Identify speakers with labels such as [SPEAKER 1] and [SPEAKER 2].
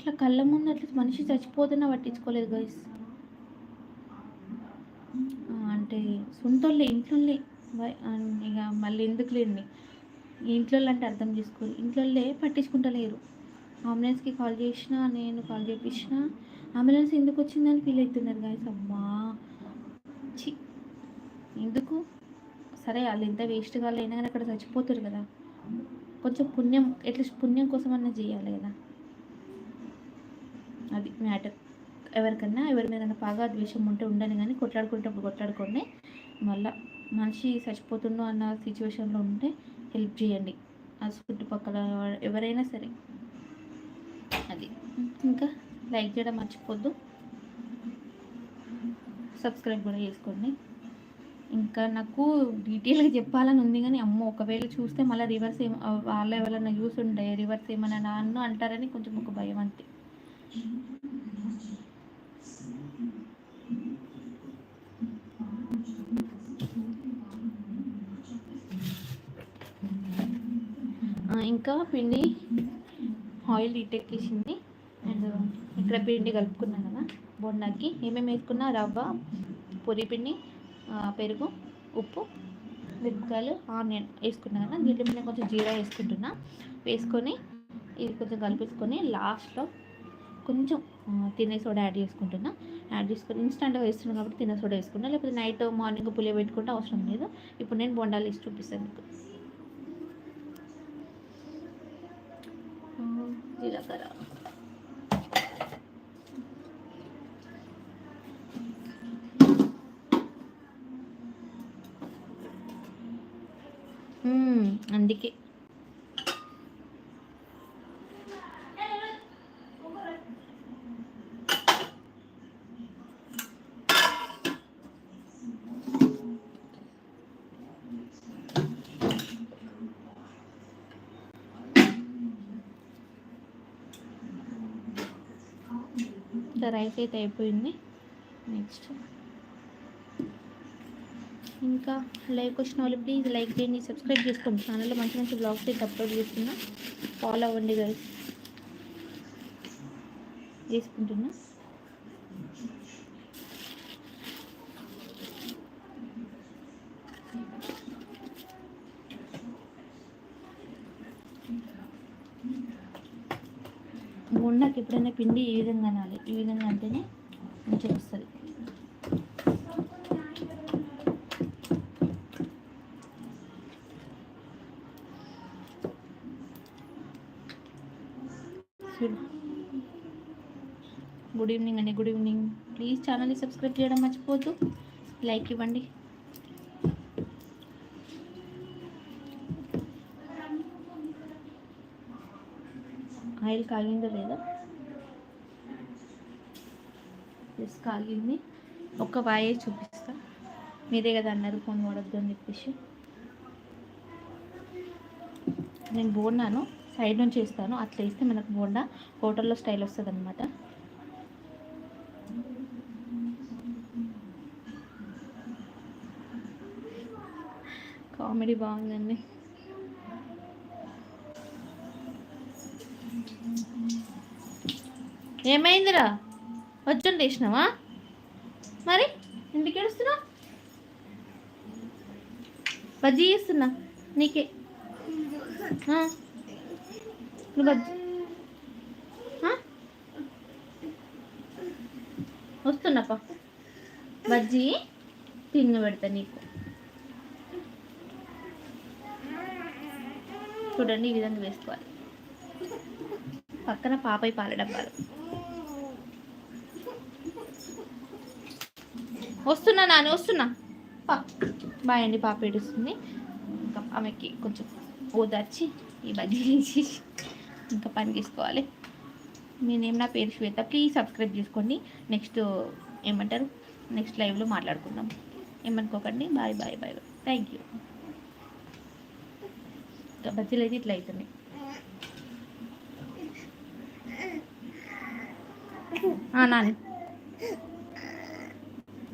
[SPEAKER 1] అట్లా కళ్ళ ముందు అట్లా మనిషి చచ్చిపోతున్నా పట్టించుకోలేదు గైస్. అంటే సొంతోళ్ళే, ఇంట్లోళ్ళే. ఇక మళ్ళీ ఎందుకు లేండి, ఇంట్లో అంటే అర్థం చేసుకోరు. ఇంట్లోళ్ళే పట్టించుకుంటలేరు. అంబులెన్స్కి కాల్ చేసినా, నేను కాల్ చేయించిన, అంబులెన్స్ ఎందుకు వచ్చిందని ఫీల్ అవుతున్నారు గాయస్. అమ్మా చి, ఎందుకు? సరే వాళ్ళు ఎంత వేస్ట్ కాళ్ళు అయినా కానీ అక్కడ చచ్చిపోతారు కదా, కొంచెం పుణ్యం, అట్లీస్ట్ పుణ్యం కోసం అన్నా చేయాలి కదా. అది మ్యాటర్. ఎవరికన్నా ఎవరి మీద బాగా ద్వేషం ఉంటే ఉండని, కానీ కొట్లాడుకునేటప్పుడు కొట్లాడుకోండి. మళ్ళీ మనిషి చచ్చిపోతుండో అన్న సిచ్యువేషన్లో ఉంటే హెల్ప్ చేయండి, ఆ చుట్టుపక్కల ఎవరైనా సరే. అది ఇంకా లైక్ చేయడం మర్చిపోద్దు, సబ్స్క్రైబ్ కూడా చేసుకోండి. ఇంకా నాకు డీటెయిల్గా చెప్పాలని ఉంది కానీ అమ్మో ఒకవేళ చూస్తే మళ్ళీ రివర్స్ వాళ్ళు ఎవరైనా చూస్తుంటే రివర్స్ ఏమైనా నన్ను అంటారని కొంచెం ఒక భయం అంతే. ఇంకా పిండి ఆయిల్ ఇటెక్కేసింది. అండ్ ఇక్కడ పిండి కలుపుకున్నాను కదా బోండాకి. ఏమేమి వేసుకున్నా, రవ్వ, పొడి పిండి, పెరుగు, ఉప్పు, మిరపకాయలు, ఆనియన్ వేసుకున్నాను కదా. దీంట్లో నేను కొంచెం జీరా వేసుకుంటున్నా. వేసుకొని ఇది కొంచెం కలిపేసుకొని లాస్ట్లో కొంచెం తినే సోడా యాడ్ చేసుకుంటున్నా. యాడ్ చేసుకొని ఇన్స్టెంట్గా వేస్తున్నాను కాబట్టి తినే సోడా వేసుకున్నా, లేకపోతే నైట్ మార్నింగ్ పులియ పెట్టుకుంటే అవసరం లేదు. ఇప్పుడు నేను బోండాలు వేసి చూపిస్తాను మీకు. జీలకర్ర, అందుకే రైస్ అయితే అయిపోయింది. నెక్స్ట్ ఇంకా లైక్ వచ్చిన వాళ్ళు ప్లీజ్ లైక్ చేయండి, సబ్స్క్రైబ్ చేసుకోండి. ఛానల్లో మంచి మంచి బ్లాగ్స్ అయితే అప్లోడ్ చేస్తున్నా, ఫాలో అవ్వండి గైస్. చేసుకుంటున్నా. బోండాకి ఎప్పుడైనా పిండి ఈ విధంగా అనాలి, ఈ విధంగా అంటేనే మంచిగా వస్తుంది. గుడ్ ఈవినింగ్ అండి, గుడ్ ఈవినింగ్. ప్లీజ్ ఛానల్ని సబ్స్క్రైబ్ చేయడం మర్చిపోద్దు, లైక్ ఇవ్వండి. ఆయిల్ కాగిందో లేదా? ప్లస్ కాగింది. ఒక వాయే చూపిస్తా, మీరే కదా అన్నారు ఫోన్ వాడద్దు అని చెప్పేసి. నేను బోండాను సైడ్ నుంచి వేస్తాను, అట్లా వేస్తే మనకు బోండా హోటల్లో స్టైల్ వస్తుంది అనమాట. కామెడీ బాగుందండి. ఏమైందిరా, వచ్చి వేసినావా? మరి ఎందుకు ఏడుస్తున్నావు? బజ్జీ చేస్తున్నా నీకే. నువ్వు బజ్జీ వస్తున్నాపా, బజ్జీ తిన్న పెడతా నీకు. చూడండి ఈ విధంగా వేసుకోవాలి. పక్కన పాపై పాల డబ్బాలు. వస్తున్నా నాని, వస్తున్నా. బాయ్ అండి. పాప ఏడుస్తుంది, ఇంకా ఆమెకి కొంచెం ఓదార్చి ఈ బజ్జీ వేసి ఇంకా పని చేసుకోవాలి. మీ నేమ్ నా పేరు శ్వేత. ప్లీజ్ సబ్స్క్రైబ్ చేసుకోండి. నెక్స్ట్ ఏమంటారు, నెక్స్ట్ లైవ్లో మాట్లాడుకుందాం, ఏమనుకోకండి. Bye bye bye bye. Thank you. బజ్జీలు అయితే ఇట్లా అవుతున్నాయి. నాని